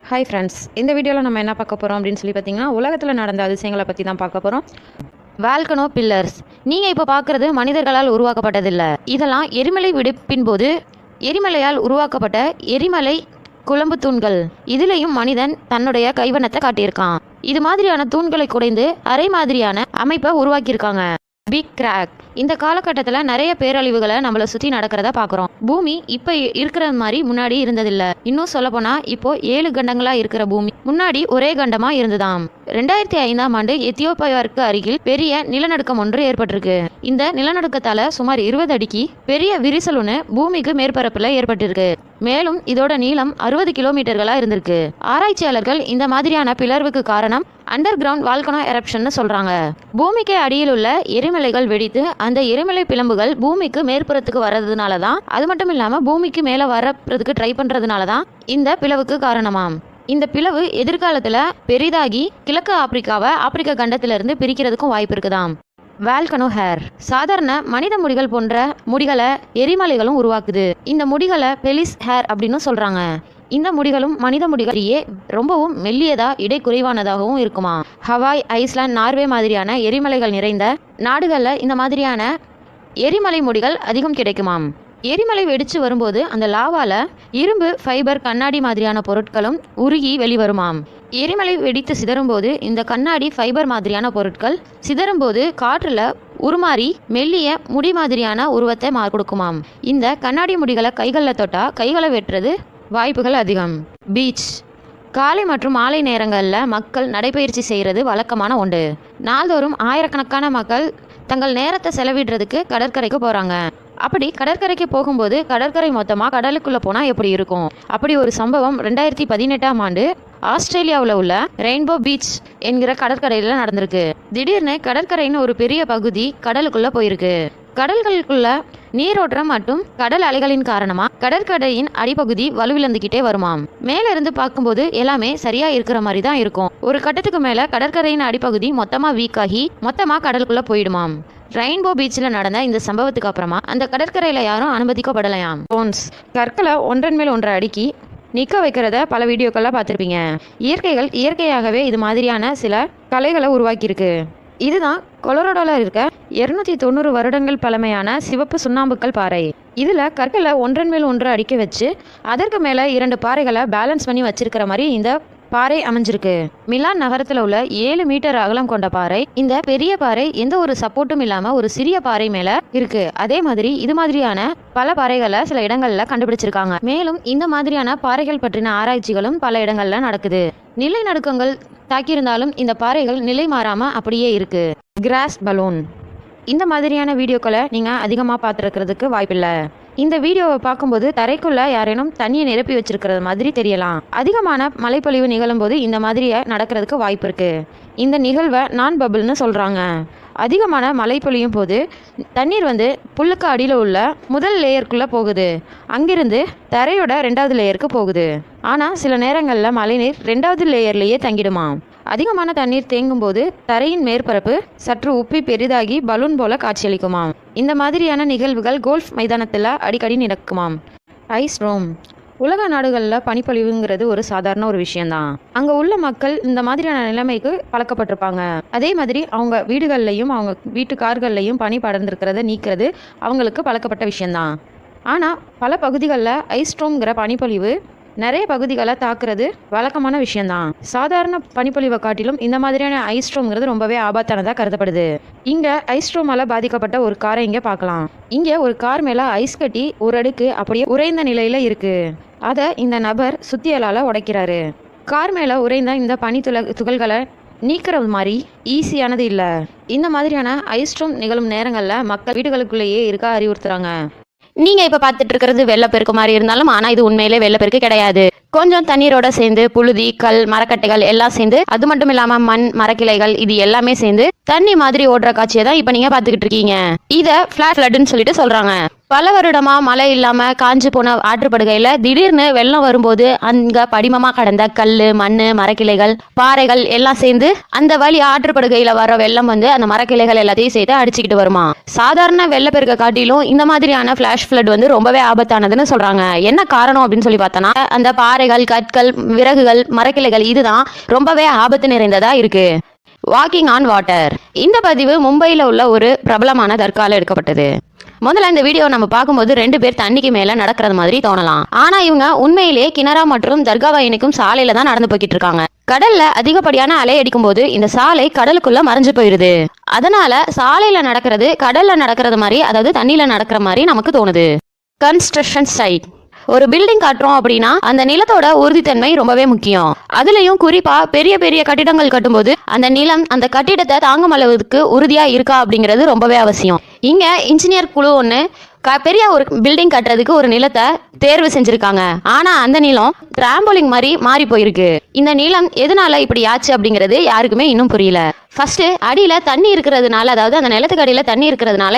Hi friends, இந்த வீடியோவில் நம்ம என்ன பார்க்க போகிறோம் அப்படின்னு சொல்லி பார்த்தீங்கன்னா, உலகத்தில் நடந்த அதிசயங்களை பற்றி தான் பார்க்க போகிறோம். Volcano pillars. நீங்கள் இப்போ பார்க்குறது மனிதர்களால் உருவாக்கப்பட்டதில்லை. இதெல்லாம் எரிமலை வெடிப்பின் போது எரிமலையால் உருவாக்கப்பட்ட எரிமலை குழம்பு தூண்கள். இதுலேயும் மனிதன் தன்னுடைய கைவண்ணத்தை காட்டியிருக்கான். இது மாதிரியான தூண்களை குடைந்து அரை மாதிரியான அமைப்பை உருவாக்கியிருக்காங்க. Big crack. இந்த காலகட்டத்தில் நிறைய பேரழிவுகளை நம்மளை சுற்றி நடக்கிறத பார்க்குறோம். பூமி இப்போ இருக்கிற மாதிரி முன்னாடி இருந்ததில்லை. இன்னும் சொல்ல போனால் இப்போ 7 கண்டங்களாக இருக்கிற பூமி முன்னாடி ஒரே கண்டமாக இருந்ததாம். 2005ஆம் ஆண்டு எத்தியோப்பியாவிற்கு அருகில் பெரிய நிலநடுக்கம் ஒன்று ஏற்பட்டிருக்கு. இந்த நிலநடுக்கத்தால் சுமார் 20 அடிக்கு பெரிய விரிசல் ஒன்று பூமிக்கு மேற்பரப்பில் ஏற்பட்டிருக்கு. மேலும் இதோட நீளம் 60 கிலோமீட்டர்களாக இருந்திருக்கு. ஆராய்ச்சியாளர்கள் இந்த மாதிரியான பிளர்வுக்கு காரணம் அண்டர் கிரவுண்ட் வால்கனோ எரப்ஷன் சொல்றாங்க. பூமிக்கு அடியில் உள்ள எரிமலைகள் வெடித்து அந்த எரிமலை பிளம்புகள் பூமிக்கு மேற்புறத்துக்கு வர்றதுனால தான், அது மட்டும் இல்லாமல் பூமிக்கு மேலே வர்றதுக்கு ட்ரை பண்ணுறதுனால தான் இந்த பிளவுக்கு காரணமாம். இந்த பிளவு எதிர்காலத்தில் பெரிதாகி கிழக்கு ஆப்பிரிக்காவை ஆப்பிரிக்க கண்டத்திலிருந்து பிரிக்கிறதுக்கும் வாய்ப்பு இருக்குதாம். Volcano hair. சாதாரண மனித முடிகள் போன்ற முடிகளை எரிமலைகளும் உருவாக்குது. இந்த முடிகளை பெலிஸ் ஹேர் அப்படின்னு சொல்றாங்க. இந்த முடிகளும் மனித முடிகளையே ரொம்பவும் மெல்லியதா இடை குறைவானதாகவும் இருக்குமா. ஹவாய், ஐஸ்லாந்து, நார்வே மாதிரியான எரிமலைகள் நிறைந்த நாடுகளில் இந்த மாதிரியான எரிமலை முடிகள் அதிகம் கிடைக்குமாம். எரிமலை வெடிச்சு வரும்போது அந்த லாவால இரும்பு, ஃபைபர், கண்ணாடி மாதிரியான பொருட்களும் உருகி வெளிவருமாம். எரிமலை வெடித்து சிதறும்போது இந்த கண்ணாடி, ஃபைபர் மாதிரியான பொருட்கள் சிதறும்போது காற்றுல உருமாறி மெல்லிய முடி மாதிரியான உருவத்தை கொடுக்குமாம். இந்த கண்ணாடி முடிகளை கைகளில் தொட்டா கைகளை வெட்டுறது வாய்ப்புகள் அதிகம். பீச். காலை மற்றும் மாலை நேரங்களில் மக்கள் நடைபயிற்சி செய்கிறது வழக்கமான ஒன்று. நாள்தோறும் ஆயிரக்கணக்கான மக்கள் தங்கள் நேரத்தை செலவிடுறதுக்கு கடற்கரைக்கு போகிறாங்க. அப்படி கடற்கரைக்கு போகும்போது கடற்கரை மொத்தமாக கடலுக்குள்ளே போனால் எப்படி இருக்கும்? அப்படி ஒரு சம்பவம் 2018ஆம் ஆண்டு ஆஸ்திரேலியாவில் உள்ள ரெயின்போ பீச் என்கிற கடற்கரையில் நடந்திருக்கு. திடீர்னு கடற்கரைன்னு ஒரு பெரிய பகுதி கடலுக்குள்ளே போயிருக்கு. கடல்களுக்குள்ள நீரோட்டம் மற்றும் கடல் அலைகளின் காரணமா கடற்கரையின் அடிப்பகுதி வலுவிழந்துகிட்டே வருமாம். மேல இருந்து பார்க்கும்போது எல்லாமே சரியா இருக்கிற மாதிரி தான் இருக்கும். ஒரு கட்டத்துக்கு மேல கடற்கரையின் அடிப்பகுதி மொத்தமா வீக்காகி மொத்தமா கடலுக்குள்ள போயிடுமாம். ரெயின்போ பீச்சில் நடந்த இந்த சம்பவத்துக்கு அப்புறமா அந்த கடற்கரையில யாரும் அனுமதிக்கப்படலையாம். ஸ்டோன்ஸ். கற்களை ஒன்றன் மேல் ஒன்றை அடுக்கி நிற்க வைக்கிறத பல வீடியோக்கெல்லாம் பார்த்துருப்பீங்க. இயற்கையாகவே இது மாதிரியான சில கலைகளை உருவாக்கியிருக்கு. இதுதான் கொலராடோவில் இருக்க 290 வருடங்கள் பழமையான சிவப்பு சுண்ணாம்புக்கல் பாறை. இதில் கற்களை ஒன்றன் மேல் ஒன்று அடுக்கி வச்சு அதற்கு மேலே 2 பாறைகளை பேலன்ஸ் பண்ணி வச்சிருக்கிற மாதிரி இந்த பாறை அமைஞ்சிருக்கு. மிலான் நகரத்தில் உள்ள 7 மீட்டர் அகலம் கொண்ட பாறை. இந்த பெரிய பாறை எந்த ஒரு சப்போர்ட்டும் இல்லாமல் ஒரு சிறிய பாறை மேலே இருக்கு. அதே மாதிரி இது மாதிரியான பல பாறைகளை சில இடங்கள்ல கண்டுபிடிச்சிருக்காங்க. மேலும் இந்த மாதிரியான பாறைகள் பற்றின ஆராய்ச்சிகளும் பல இடங்கள்ல நடக்குது. நிலநடுக்கங்கள் தாக்கியிருந்தாலும் இந்த பாறைகள் நிலை மாறாம அப்படியே இருக்கு. Cross balloon. இந்த மாதிரியான வீடியோக்களை நீங்க அதிகமா பார்த்துருக்கிறதுக்கு வாய்ப்பில்லை. இந்த வீடியோவை பார்க்கும்போது தரைக்குள்ள யாரேனும் தண்ணியை நிரப்பி வச்சிருக்கிறது மாதிரி தெரியலாம். அதிகமான மழைப்பொழிவு நிகழும் போது இந்த மாதிரியே நடக்கிறதுக்கு வாய்ப்பு இருக்கு. இந்த நிகழ்வை நான் பபிள்னு சொல்றாங்க. அதிகமான மழை பொழியும் போது தண்ணீர் புல்லுக்கு அடியில் உள்ள முதல் லேயருக்குள்ளே போகுது. அங்கிருந்து தரையோட 2வது லேயருக்கு போகுது. ஆனால் சில நேரங்களில் மழைநீர் 2வது லேயர்லேயே தங்கிடுமா. அதிகமான தண்ணீர் தேங்கும் போது தரையின் மேற்பரப்பு சற்று உப்பி பெரிதாகி பலூன் போல காட்சியளிக்குமாம். இந்த மாதிரியான நிகழ்வுகள் கோல்ஃப் மைதானத்தில் அடிக்கடி நடக்குமாம். Ice Rome. உலக நாடுகளில் பனிப்பொழிவுங்கிறது ஒரு சாதாரண ஒரு விஷயம்தான். அங்கே உள்ள மக்கள் இந்த மாதிரியான நிலைமைக்கு பழக்கப்பட்டிருப்பாங்க. அதே மாதிரி அவங்க வீடுகள்லையும் அவங்க வீட்டு கார்கள்லையும் பனி படர்ந்துருக்கிறத நீக்கிறது அவங்களுக்கு பழக்கப்பட்ட விஷயம்தான். ஆனால் பல பகுதிகளில் ஐஸ்ட்ரோம்ங்கிற பனிப்பொழிவு நிறைய பகுதிகளை தாக்குறது வழக்கமான விஷயம்தான். சாதாரண பனிப்பொழிவை காட்டிலும் இந்த மாதிரியான ஐஸ்ட்ரோம்ங்கிறது ரொம்பவே ஆபத்தானதாக கருதப்படுது. இங்கே ஐஸ்ட்ரோமால பாதிக்கப்பட்ட ஒரு காரை இங்கே பார்க்கலாம். இங்கே ஒரு கார் மேலே ஐஸ் கட்டி ஒரு அடுக்கு அப்படியே உறைந்த நிலையில் இருக்கு. அதை இந்த நபர் சுத்தியலால் உடைக்கிறாரு. கார் மேலே உறைந்த இந்த பனி துகள்களை நீக்கிறது மாதிரி ஈஸியானது இல்லை. இந்த மாதிரியான ஐஸ்ட்ரோம் நிகழும் நேரங்களில் மக்கள் வீடுகளுக்குள்ளேயே இருக்க அறிவுறுத்துறாங்க. நீங்க இப்ப பார்த்துட்டு இருக்கிறது வெள்ளப்பெருக்கு மாதிரி இருந்தாலும் ஆனா இது உண்மையிலே வெள்ளப்பெருக்கு கிடையாது. கொஞ்சம் தண்ணீரோட சேர்ந்து புழுதி, கல், மரக்கட்டைகள் எல்லாம் சேர்ந்து, அது மட்டும் இல்லாம மண், மரக்கிளைகள் இது எல்லாமே சேர்ந்து தண்ணி மாதிரி ஓடுற காட்சியை தான் இப்ப நீங்க பாத்துக்கிட்டு இருக்கீங்க. இத ஃபிளாட் ஃப்ளட்னு சொல்லிட்டு சொல்றாங்க. பல வருடமா மழை இல்லாம காஞ்சு போன ஆற்றுப்படுகையில திடீர்னு வெள்ளம் வரும்போது அங்க படிமமா கடந்த கல்லு, மண்ணு, மரக்கிளைகள், பாறைகள் எல்லாம் சேர்ந்து அந்த வழி ஆற்றுப்படுகையில வர வெள்ளம் வந்து அந்த மரக்கிளைகள் எல்லாத்தையும் சேர்த்து அடிச்சுக்கிட்டு வருமா. சாதாரண வெள்ளப்பெருக்க காட்டிலும் இந்த மாதிரியான ஃபிளாஷ் ஃப்ளட் வந்து ரொம்பவே ஆபத்தானதுன்னு சொல்றாங்க. என்ன காரணம் அப்படின்னு சொல்லி பார்த்தோன்னா அந்த பாறைகள், கற்கள், விறகுகள், மரக்கிளைகள் இதுதான் ரொம்பவே ஆபத்து நிறைந்ததா இருக்கு. Walking on water. இந்த பதிவு மும்பையில் உள்ள ஒரு பிரபலமான தற்கால எடுக்கப்பட்டது. முதல்ல இந்த வீடியோ நம்ம பார்க்கும்போது 2 பேர் தண்ணிக்கு மேல நடக்கிறது மாதிரி தோணலாம். ஆனா இவங்க உண்மையிலேயே கினரா மற்றும் தர்காவா இணைக்கும் சாலையில தான் நடந்து போய்கிட்டு இருக்காங்க. கடல்ல அதிகப்படியான அலை அடிக்கும் போது இந்த சாலை கடலுக்குள்ள மறைஞ்சு போயிருது. அதனால சாலையில நடக்கிறது கடல்ல நடக்கிறது மாதிரி, அதாவது தண்ணியில நடக்கிற மாதிரி நமக்கு தோணுது. Construction site. ஒரு பில்டிங் கட்டுறோம் அப்படின்னா அந்த நிலத்தோட உறுதித்தன்மை ரொம்பவே முக்கியம். அதுலயும் குறிப்பா பெரிய பெரிய கட்டிடங்கள் கட்டும்போது அந்த நிலம் அந்த கட்டிடத்தை தாங்கும் அளவுக்கு உறுதியா இருக்கா அப்படிங்கிறது ரொம்பவே அவசியம். இங்க இன்ஜினியர் குழு ஒன்று பெரிய ஒரு பில்டிங் கட்டுறதுக்கு ஒரு நிலத்தை தேர்வு செஞ்சிருக்காங்க. ஆனா அந்த நிலம் டிராம்போலிங் மாதிரி மாறி போயிருக்கு. இந்த நிலம் எதனால இப்படி ஆச்சு அப்படிங்கிறது யாருக்குமே இன்னும் புரியல. ஃபர்ஸ்ட் அடியில தண்ணி இருக்கிறதுனால, அதாவது அந்த நிலத்துக்கு அடியில தண்ணி இருக்கிறதுனால